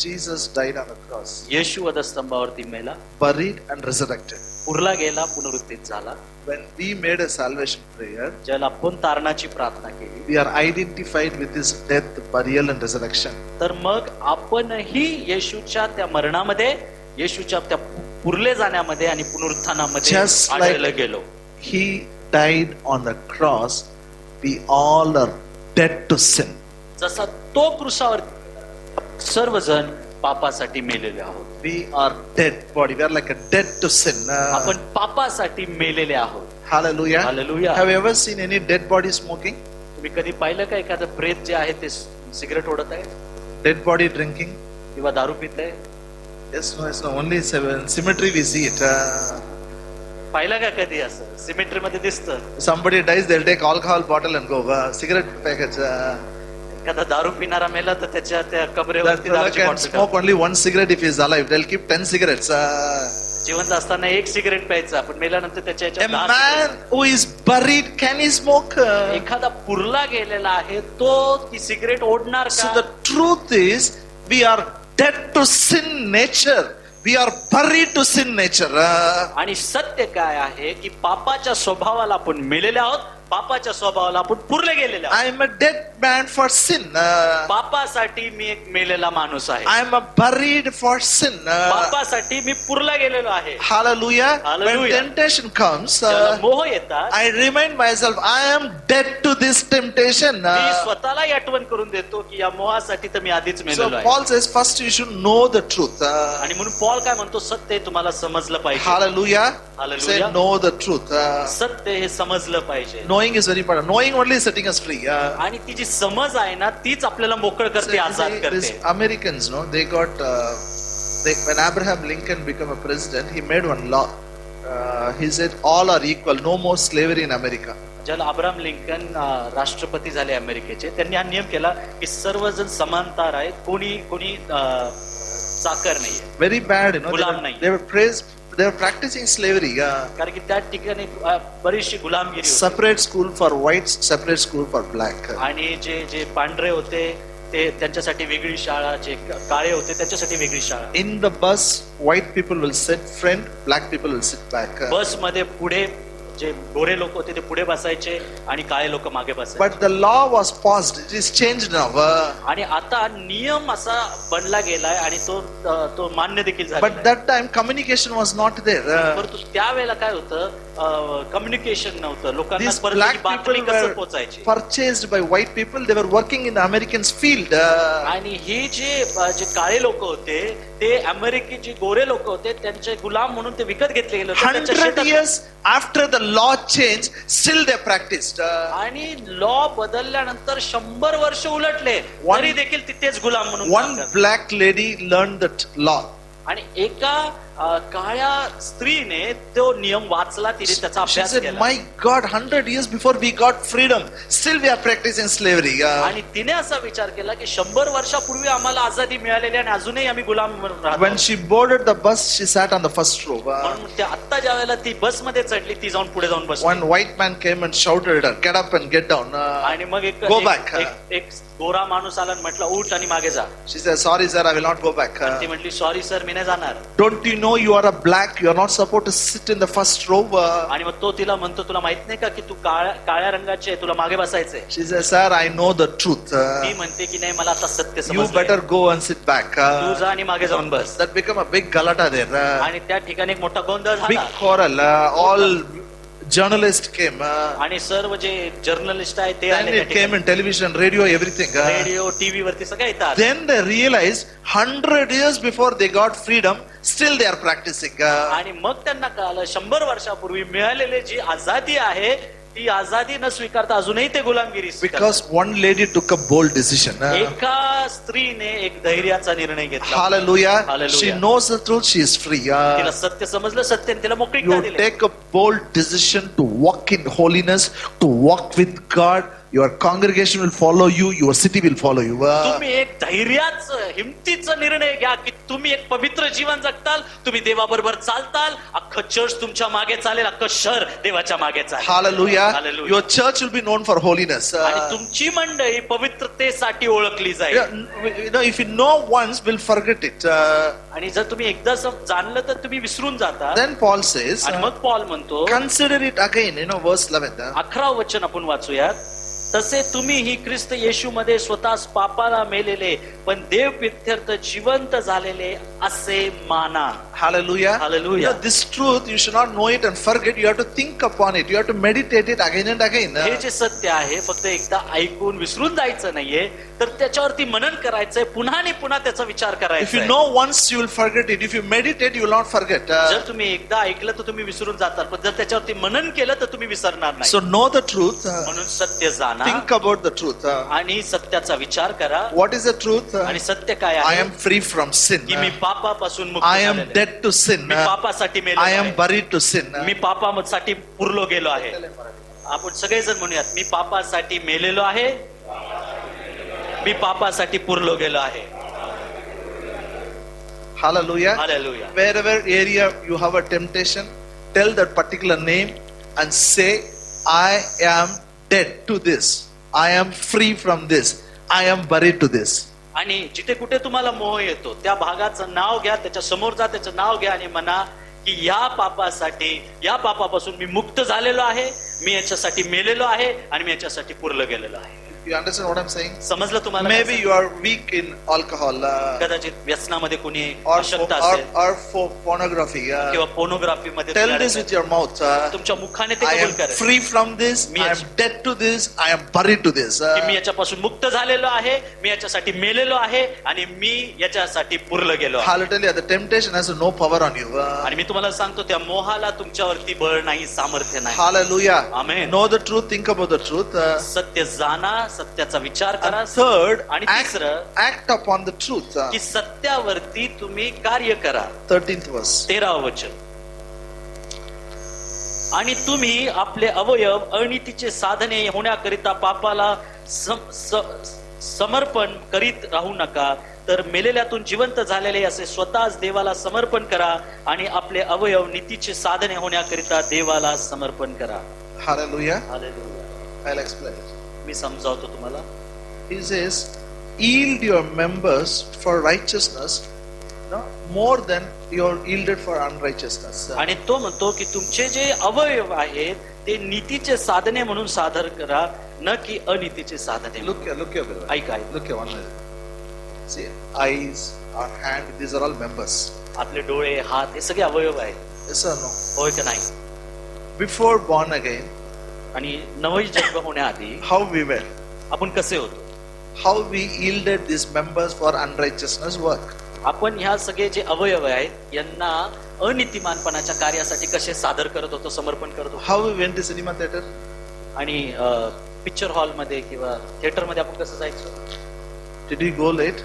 Jesus died on the cross, येशू वधस्तंभावरती मेला, buried and resurrected. पुरला गेला, पुनरुत्थित झाला. When we made a salvation prayer, ज्याला आपण तारणाची प्रार्थना केली, we are identified with his death, burial and resurrection. तर मग आपणही येशूच्या त्या मरणामध्ये, येशूच्या त्या पुरले जाण्यामध्ये आणि पुनरुत्थानामध्ये Just like- आढळलं गेलो. He died on the cross, we all are dead to sin. जसा तो क्रुसावर सर्वजण पापासाठी मेलेले आहोत. We are dead body. We are like a dead to sin. आपण पापासाठी मेलेले आहोत. Hallelujah. Hallelujah. Have you ever seen any dead body smoking? तुम्ही कधी पाहिलं का एखादं प्रेत जे आहे ते सिगरेट ओढत आहे Dead body drinking? किंवा दारू पितय? Yes, no. Only in cemetery we see it. पाहिलं का कधी असं सिमेंट्री मध्ये दिसतं? Somebody dies, they'll take alcohol bottle and go. Cigarette package. एखादा दारू पिणारा मेला तर त्याच्या त्या That कबरेवरती fellow दारूची can bottle smoke only one cigarette if he is alive. They'll keep 10 cigarettes. जिवंत असताना एक सिगरेट प्यायचा, पण मेल्यानंतर त्याच्या A ह्याच्यात 10 man cigarette. who is buried, can he smoke? एखादा पुरला गेलेला आहे तो ती सिगरेट ओढणार So का? the truth is, we are dead to sin nature. We are buried to sin nature. आणि सत्य काय आहे की पापाच्या स्वभावाला आपण मेलेले आहोत, पापाच्या स्वभावाला आपण पुरले गेलेले आहोत. I am a dead man for sin. पापासाठी मी एक मेलेला माणूस आहे. I am a buried for sin. पापासाठी मी पुरला गेलेलो आहे. Hallelujah. When Hallelujah. temptation comes, जेव्हा मोह येतात I remind myself, I am dead to this temptation. मी स्वतःलाही आठवण करून देतो की या मोहासाठी तर मी आधीच So मेलेलो आहे. Paul says, first you should know the truth. आणि म्हणून पॉल काय म्हणतो, सत्य हे तुम्हाला समजलं पाहिजे. Hallelujah. Hallelujah. Say, know the truth. सत्य हे समजलं पाहिजे. Knowing is very important. Knowing only is setting us free. आणि ती जी समज आहे ना तीच आपल्याला मोकळ करते, आजाद These करते. Americans, they got when Abraham Lincoln became a president, he made one law. He said all are equal, no more slavery in America. ज्याला अब्राहम लिंकन राष्ट्रपती झाले अमेरिकेचे, त्यांनी हा नियम केला की सर्वजण समानता आहेत, कोणी चाकर नाहीये. Very bad, गुलाम नाही. They were they were practicing slavery. कारण की त्या ठिकाणी बरीचशी गुलामगिरी होती. Separate school for whites, separate school for black. आणि जे जे पांढरे होते ते त्यांच्यासाठी वेगळी शाळा, जे काळे होते त्यांच्यासाठी वेगळी शाळा. In the bus, white people will sit front, black people will sit back. बस मध्ये पुढे जे गोरे लोक होते ते पुढे बसायचे आणि काळे लोक मागे बसायचे. But the law was passed. It is changed now. आणि आता नियम असा बनला गेलाय आणि तो मान्य देखील झाला. But that time communication was not there. परंतु त्यावेळेला काय होतं, कम्युनिकेशन नव्हतं. लोकांना These परत black बातमी people कसं were पोहोचायची. purchased by white people. They were working in the Americans' field. आणि ही जे काळे लोक होते ते अमेरिकेची गोरे लोक होते, त्यांचे गुलाम म्हणून ते विकत घेतले गेले होते. त्यांच्या 100 शेतात. years after the law changed, still they practiced. आणि लॉ बदलल्यानंतर 100 वर्ष उलटले One- तरी देखील तिथेच गुलाम म्हणून One काम करतात. black lady learned that law. आणि एका काळ्या स्त्रीने तो नियम वाचला, तिने त्याचा She अभ्यास said, केला. "My God, 100 years before we got freedom, still we are practicing slavery." आणि तिने असा विचार केला की 100 वर्षापूर्वी आम्हाला आझादी मिळालेली आणि अजूनही आम्ही गुलाम म्हणून राहतो. When she boarded the bus, she sat on the first row. म्हणून त्या आत्ता ज्या वेळेला ती बस मध्ये चढली, ती जाऊन पुढे जाऊन बसली. One white man came and shouted at her, "Get up and get down." आणि मग Go back. एक गोरा माणूस आला आणि म्हटलं उठ आणि मागे जा. She said, "Sorry, sir, I will not go back." ती म्हटली सॉरी सर, मी नाही जाणार. Don't you know you are a black? You are not supposed to sit in the first row. आणि मग तो तिला म्हणतो, तुला माहित नाही का की तू काळ्या रंगाची आहे, तुला मागे बसायचंय. She said, "Sir, I know the truth. ती म्हणते की नाही, मला आता सत्य You समजलं. better go and sit back." तू जा आणि मागे जाऊन बस. That became a big galata there. आणि त्या ठिकाणी एक मोठा गोंधळ Big झाला. quarrel. All journalists came. आणि सर्व जे जर्नलिस्ट आहेत ते Then आले. it came in television, radio, everything. Radio, TV वरती सगळे येतात. Then they realized 100 years before they got freedom, still they are practicing. आणि मग त्यांना कळालं 100 वर्षापूर्वी मिळालेली जी आझादी आहे ती आझादी न स्वीकारता अजूनही ते गुलामगिरी स्वीकारतात. Because one lady took a bold decision. एका स्त्रीने एक धैर्याचा निर्णय घेतला. Hallelujah. Hallelujah. She knows the truth. She is free. तिला सत्य समजलं, सत्याने तिला मोकळीक You दिली. take a bold decision to walk in holiness, to walk with God. Your congregation will follow you. Your city will follow you. तुम्ही एक धैर्याचं, हिमतीचा निर्णय घ्या की तुम्ही एक पवित्र जीवन जगताल, तुम्ही देवाबरोबर चालताल, अख्खं चर्च तुमच्या मागे चालेल, अख्खं शहर देवाच्या मागे चालेल. Hallelujah. Hallelujah. Your church will be known for holiness. आणि तुमची मंडळी पवित्रतेसाठी ओळखली जाईल. You know, if you know once, we'll forget it. आणि जर तुम्ही एकदा जाणलं तर तुम्ही विसरून जाता. Then Paul says, आणि मग पॉल म्हणतो, consider it again. You know, verse 11. 11 वचन आपण वाचूयात. तसे तुम्ही ही ख्रिस्त येशूमध्ये स्वतःच पापाला मेलेले पण देव प्रित्यर्थ जिवंत झालेले असे माना. Hallelujah. Hallelujah. You know, this truth, you should not know it and forget. You have to think upon it. You have to meditate it again and again. हे जे सत्य आहे फक्त एकदा ऐकून विसरून जायचं नाहीये, तर त्याच्यावरती मनन करायचंय, पुन्हा आणि पुन्हा त्याचा विचार If you करायचा. know once, you will forget it. If you meditate, you will not forget. जर तुम्ही एकदा ऐकलं तर तुम्ही विसरून जाताल, पण जर त्याच्यावरती मनन केलं तर तुम्ही विसरणार नाही. So know the truth. म्हणून सत्य जाणा Think about the truth. आणि सत्याचा विचार करा. What is the truth? आणि सत्य काय I आहे am free from sin. की मी पापापासून मुक्त I am झालेलो आहे. dead to sin. मी पापासाठी मेलो I am आहे. buried to sin. मी पापासाठी पुरलो गेलो आहे. आपण सगळेजण म्हणूयात, मी पापासाठी मेलेलो आहे, मी पापासाठी पुरलो गेलो आहे. Hallelujah. Hallelujah. Wherever area you have a temptation, tell that particular name and say, I am dead to this. I am free from this. I am buried to this. आणि जिथे कुठे तुम्हाला मोह येतो त्या भागाचं नाव घ्या, त्याच्या समोर जा, त्याचं नाव घ्या आणि म्हणा की या पापासाठी, या पापापासून मी मुक्त झालेलो आहे, मी याच्यासाठी मेलेलो आहे आणि मी याच्यासाठी पुरलं गेलेलो आहे. You understand what I'm saying? समजलं तुम्हाला? Maybe you are weak in alcohol कदाचित व्यसनामध्ये कोणी or, अशक्त असेल for pornography. किंवा पोर्नोग्राफी मध्ये Tell तुम्ही this अडकलाय. with your mouth. तुमच्या मुखाने ते I कबूल am करा free from this. Me I am also. dead to this. I am buried to this. की मी याच्यापासून मुक्त झालेलो आहे, मी याच्यासाठी मेलेलो आहे आणि मी याच्यासाठी पुरलं गेलो आहे. Hallelujah. The temptation has no power on you. आणि मी तुम्हाला सांगतो त्या मोहाला तुमच्यावरती बळ नाही, सामर्थ्य नाही. Hallelujah. Amen. Know the truth. Think about the truth. सत्य जाणा, सत्याचा विचार करा. And third, आणि तिसरं act upon the truth. की सत्यावरती तुम्ही कार्य करा. 13th verse. 13व वचन. आणि तुम्ही आपले अवयव अनितीचे साधने होण्याकरिता पापाला समर्पण करीत राहू नका, तर मेलेल्यातून जिवंत झालेले असे स्वतःच देवाला समर्पण करा आणि आपले अवयव नीतीचे साधने होण्याकरिता देवाला समर्पण करा. Hallelujah. Hallelujah. I'll explain it. मी समजावतो तुम्हाला. He says, yield your members for righteousness, no, more than you're yielded for unrighteousness. आणि तो म्हणतो की तुमचे जे अवयव आहेत ते नीतीचे साधने म्हणून सादर करा, न की अनीतीचे साधने म्हणून. Look here, brother. ऐका. Look here, one minute. See, eyes, our hand, these are all members. आपले डोळे, हात हे सगळे अवयव आहेत. Yes or no? होय का नाही? Before born again, आणि नवई जन्म होण्याआधी how we were, आपण कसे होतो? how we yielded these members for unrighteousness work. आपण ह्या सगळे जे अवयव आहेत यांना अनितिमानपणाच्या कार्यासाठी कसे सादर करत होतो, समर्पण करत होतो. How we went to cinema theater, आणि पिक्चर हॉल मध्ये किंवा थिएटर मध्ये आपण कसं जायचो? did we go late?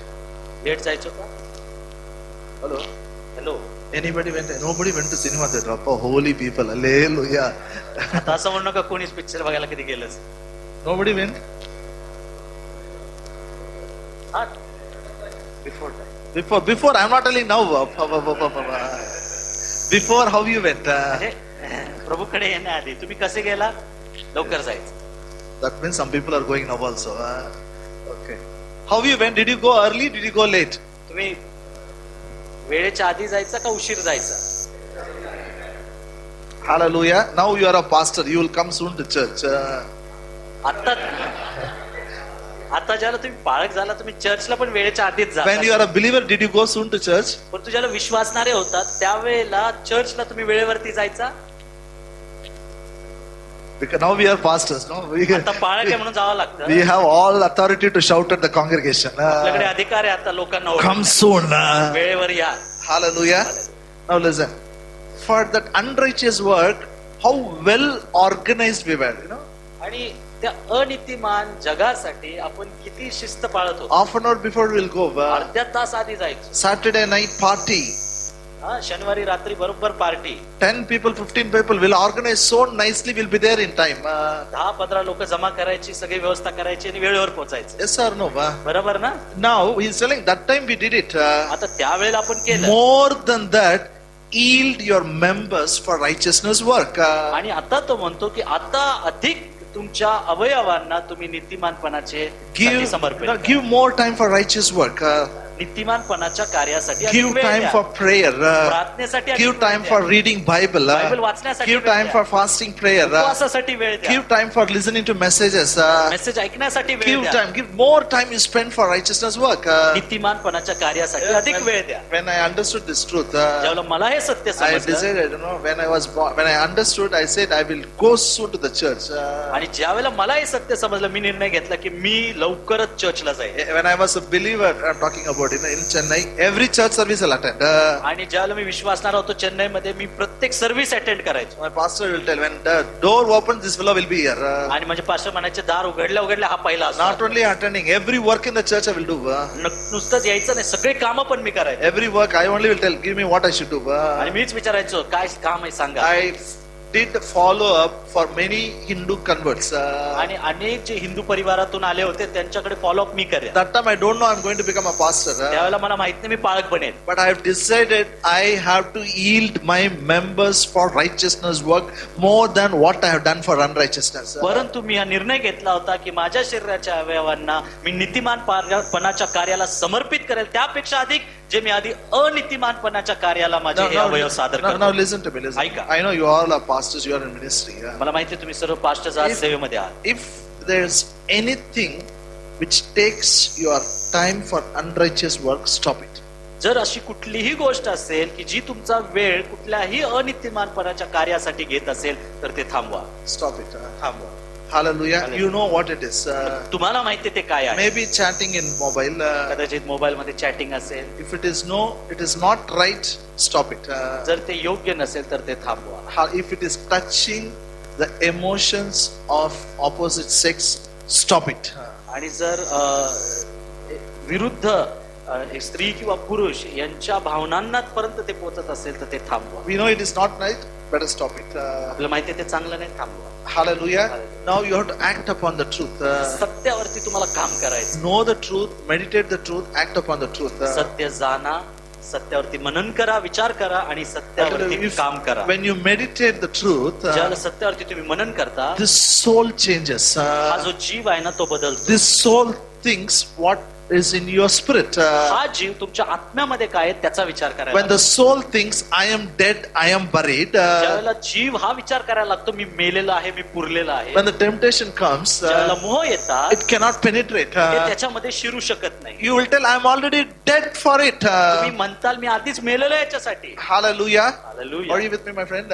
Late जायचो का? Hello? Hello. Anybody went? Nobody went to cinema theater. Oh, holy people, hallelujah. आता असं म्हणू नका कोणीच पिक्चर बघायला कधी गेलंच. Nobody went? हा. Before, I'm not telling now. Before, how you went? म्हणजे प्रभूकडे येण्याआधी तुम्ही कसे गेला? लवकर जायचं. That means some people are going now also. Okay. How you went? Did you go early? Did you go late? तुम्ही वेळेच्या आधी जायचा का उशीर जायचा? Hallelujah. Now you are a pastor. You will come soon to church. आता ज्याला तुम्ही पाळक झाला तुम्ही चर्चला पण वेळेच्या आधीच When you जा. are a believer, did you go soon to church? पण तुझ्याला विश्वासणारे होतात त्यावेळेला चर्चला तुम्ही वेळेवरती जायचा. Because now we are pastors. No, आता पाळक आहे म्हणून जावं लागतं. we have all authority to shout at the congregation. आपल्याकडे अधिकार आहे आता लोकांना Come ओरडण्याचा. soon. वेळेवर या. Hallelujah. Now listen. For that unrighteous work, how well organized we were. You know, आणि त्या अनितिमान जगासाठी आपण किती शिस्त पाळत होतो. half an hour before we'll go. अर्ध्या तास आधी जायचो. Saturday night party. हा, शनिवारी रात्री बरोबर party. 10 people, 15 people will organize so nicely. We'll be there in time. 10-15 लोक जमा करायची, सगळी व्यवस्था करायची आणि वेळेवर पोहोचायचं. Yes or no? बरोबर ना? Now he's telling that time we did it. आता त्यावेळेला आपण केलं. More than that, yield your members for righteousness work. आणि आता तो म्हणतो की आता अधिक तुमच्या अवयवांना तुम्ही नीतिमानपणाचे साठी समर्पित करा. give more time for righteous work. नीतिमानपणाच्या कार्यासाठी अधिक Give वेळ time द्या. for prayer. प्रार्थनेसाठी अधिक Give वेळ time द्या. for reading Bible. बायबल वाचण्यासाठी Give वेळ time द्या. for fasting prayer. उपवासासाठी वेळ द्या. Give time for listening to messages. Message ऐकण्यासाठी वेळ Give द्या. time. Give more time you spend for righteousness work. नीतिमानपणाच्या कार्यासाठी अधिक वेळ द्या. When I understood this truth, ज्यावेळेला मला हे सत्य I समजलं decided, when I understood, I said I will go soon to the church. आणि ज्यावेळेला मला हे सत्य समजलं मी निर्णय घेतला की मी लवकरच चर्चला जाईल. When I was a believer, I'm talking about in Chennai, every church service I'll attend. आणि ज्यावेळेला मी विश्वासणार होतो चेन्नईमध्ये मी प्रत्येक सर्व्हिस अटेंड करायचो. My pastor will tell, when the door opens, this fellow will be here. आणि म्हणजे पास्टर म्हणायचे दार उघडल्या हा पहिला असतो. Not only attending, every work in the church I will do. नुसतंच यायचं नाही, सगळे कामं पण मी करायचो. Every work I only will tell, give me what I should do. आणि मीच विचारायचो काय काम आहे सांगा. I did follow up for many Hindu converts. आणि अनेक जे हिंदू परिवारातून आले होते त्यांच्याकडे फॉलोअप मी करेन. That time I don't know I'm going to become a pastor. त्यावेळेला मला माहित नाही मी पाळक बनेन. But I have decided I have to yield my members for righteousness work more than what I have done for unrighteousness. परंतु मी हा निर्णय घेतला होता की माझ्या शरीराच्या अवयवांना मी नीतिमानपणाच्या कार्याला समर्पित करेल त्यापेक्षा अधिक जे मी आधी अनितिमानपणाच्या कार्याला माझे हे अवयव सादर Now करतो. listen to me. Listen. ऐका. I know you all are pastors. You are in ministry. मला माहिती आहे तुम्ही सर्व पास्टर्स आहात, If- सेवेमध्ये आहात. If there's anything which takes your time for unrighteous work, stop it. जर अशी कुठलीही गोष्ट असेल की जी तुमचा वेळ कुठल्याही अनितिमानपणाच्या कार्यासाठी घेत असेल तर ते थांबवा. Stop it. थांबवा. Hallelujah. Hallelujah. You know what it is. तुम्हाला माहिती आहे ते काय आहे. Maybe chatting in mobile. कदाचित मोबाईल मध्ये चॅटिंग असेल. If it is not right, stop it. जर ते योग्य नसेल तर ते थांबवा. If it is touching the emotions of opposite sex, stop it. आणि जर विरुद्ध एक स्त्री किंवा पुरुष यांच्या भावनांना पर्यंत ते पोहोचत असेल तर ते थांबवा. We know it is not right. better stop it. आपल्याला माहिती आहे ते चांगलं नाही, थांबवा. Hallelujah. Now you have to act upon the truth. सत्यावरती तुम्हाला काम करायचं. Know the truth, meditate the truth, act upon the truth. सत्य जाणा, सत्यावरती मनन करा, विचार करा आणि सत्यावरती If- काम करा. when you meditate the truth, ज्याला सत्यावरती तुम्ही मनन करता, this soul changes. हा जो जीव आहे ना तो बदलतो. This soul thinks what is in your spirit. हा जीव तुमच्या आत्म्यामध्ये काय आहे त्याचा विचार करायला When the soul thinks, I am dead, I am buried. ज्यावेळेला जीव हा विचार करायला लागतो, मी मेलेला आहे, मी पुरलेला आहे. When the temptation comes, ज्यावेळेला मोह येतात, it cannot penetrate. ते त्याच्यामध्ये शिरू शकत नाही. You will tell, I am already dead for it. तुम्ही म्हणताल मी आधीच मेलेलो आहे याच्यासाठी. Hallelujah. Hallelujah. Are you with me, my friend?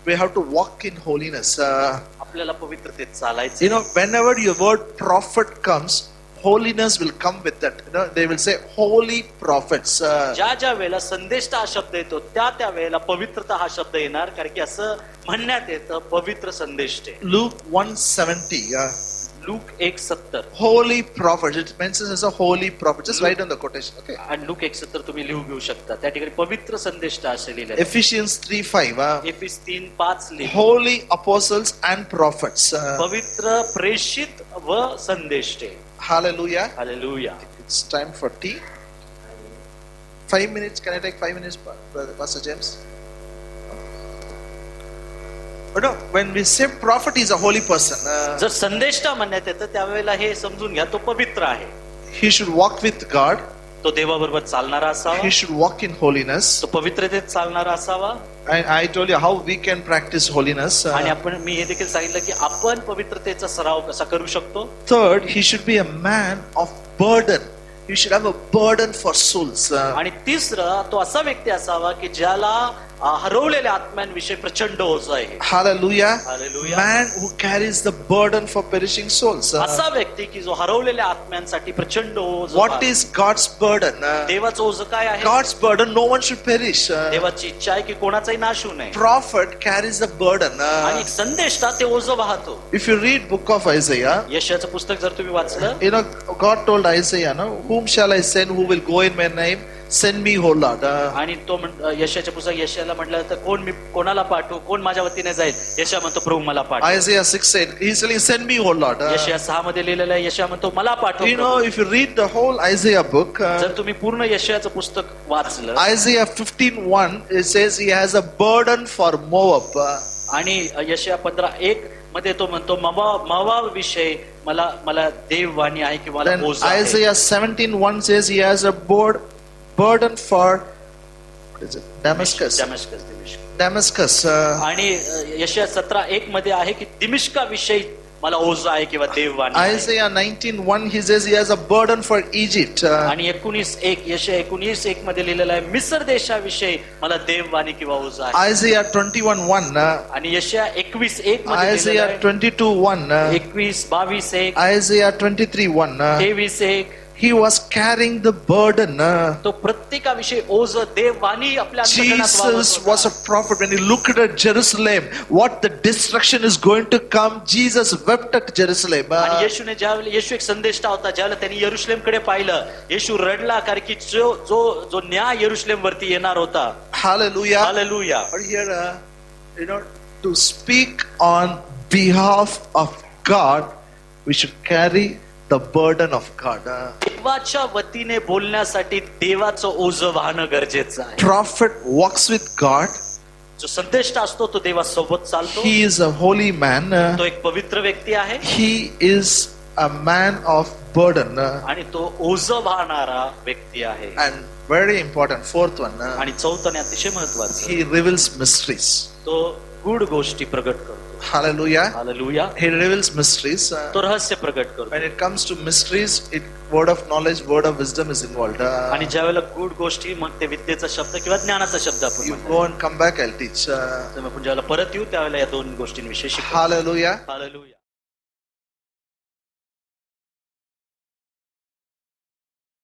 We have to walk in holiness. आपल्याला पवित्रतेत चालायचं. You know, whenever your word prophet comes, holiness will come with that. You know, they will say holy prophets. ज्या ज्या वेळेला संदेष्टा हा शब्द येतो त्या त्या वेळेला पवित्रता हा शब्द येणार, कारण की असं म्हणण्यात येतं पवित्र संदेष्टे. Luke 1:70. Look 1:70 Holy prophets. It mentions as a holy prophet. Just write down the quotation. Okay. आणि लूक 1:70 तुम्ही लिहू घेऊ शकता. त्या ठिकाणी पवित्र संदेष्टा असे लिहिलेलं आहे. Ephesians 3:5. एफिस 3:5 लिहिलं. Holy apostles and prophets. पवित्र प्रेषित व संदेष्टे. Hallelujah. Hallelujah. It's time for tea. 5 minutes. Can I take 5 minutes, Brother Pastor James? But no, when we say prophet, he is a holy person. जर संदेष्टा म्हणण्यात येतं त्यावेळेला हे समजून घ्या तो पवित्र आहे. He should walk with God. तो देवाबरोबर चालणारा असावा. He should walk in holiness. तो पवित्रतेत चालणारा असावा. And I told you how we can practice holiness. आणि आपण मी हे देखील सांगितलं की आपण पवित्रतेचा सराव कसा करू शकतो. Third, he should be a man of burden. You should have a burden for souls. आणि तिसरं तो असा व्यक्ती असावा की ज्याला हरवलेल्या आत्म्यांविषयी प्रचंड ओझ आहे. Hallelujah. Hallelujah. Man who carries the burden for perishing souls. असा व्यक्ती की जो हरवलेल्या आत्म्यांसाठी प्रचंड ओझ. What is God's burden? देवाचं ओझ काय आहे? God's burden, no one should perish. देवाची इच्छा आहे की कोणाचाही नाश होऊ नये. Prophet carries the burden. आणि संदेष्टा ते ओझ वाहतो. If you read book of Isaiah, यशाचं पुस्तक जर तुम्ही वाचलं, you know, God told Isaiah, no, whom shall I send who will go in my name? Send me, O Lord. आणि तो यशाच्या पुस्तक यशाला म्हटलं तर कोणाला पाठवू, कोण माझ्या वतीने जाईल? यशा म्हणतो प्रभू मला पाठव. Isaiah 6:8, he's telling, send me, O Lord. यशया 6 मध्ये लिहिलेलं आहे, यशा म्हणतो मला पाठव. You know, if you read the whole Isaiah book, जर तुम्ही पूर्ण यशयाचं पुस्तक वाचलं, Isaiah 15:1, it says he has a burden for Moab. आणि यशया 15:1 मध्ये तो म्हणतो मोवाब विषयी मला देववाणी आहे की मला Then ओझ आहे. Isaiah 17:1 says he has a burden for, what is it? Damascus. दमिश्क. Damascus. आणि यशया 17:1 मध्ये आहे की दिमिश्का विषयी मला ओझ आहे किंवा देववाणी आहे. Isaiah 19:1 he says he has a burden for Egypt. आणि 19:1 यशया 19:1 मध्ये लिहिलेलं आहे मिस्र देशाविषयी मला देववाणी किंवा ओझ आहे. Isaiah 21:1. आणि यशया 21:1 मध्ये Isaiah 22:1. 21:22 Isaiah 23:1. 23:1 He was carrying the burden. तो प्रत्येकाविषयी ओझ देववाणी आपल्या अंतःकरणात वाहत Jesus होता. was a prophet. When he looked at Jerusalem, what the destruction is going to come, Jesus wept at Jerusalem. आणि येशूने ज्यावेळेला येशू एक संदेष्टा होता, ज्यावेळेला त्यांनी यरुशलेमकडे पाहिलं, येशू रडला कारण की जो न्याय यरुशलेम वरती येणार होता. Hallelujah. Hallelujah. But here, to speak on behalf of God, we should carry the burden of God. देवाच्या वतीने बोलण्यासाठी देवाचं ओझ वाहणं गरजेचं आहे. Prophet walks with God. जो संदेष्टा असतो तो देवासोबत चालतो. He is a holy man. तो एक पवित्र व्यक्ती आहे He is a man of burden. आणि तो ओझ वाहणारा व्यक्ती आहे. And very important, fourth one, आणि चौथं आणि अतिशय महत्वाचं, he reveals mysteries. तो गूढ गोष्टी प्रगट करतो. Hallelujah. Hallelujah. He reveals mysteries. तो रहस्य प्रगट करतो. When it comes to mysteries, word of knowledge, word of wisdom is involved. आणि ज्या वेळेला गूढ गोष्टी मग ते विद्येचा शब्द किंवा ज्ञानाचा शब्द आपण You म्हणतो. go and come back, I'll teach. तर आपण ज्यावेळेला परत येऊ त्यावेळेला या दोन गोष्टींविषयी शिकू. Hallelujah. हालेलुया.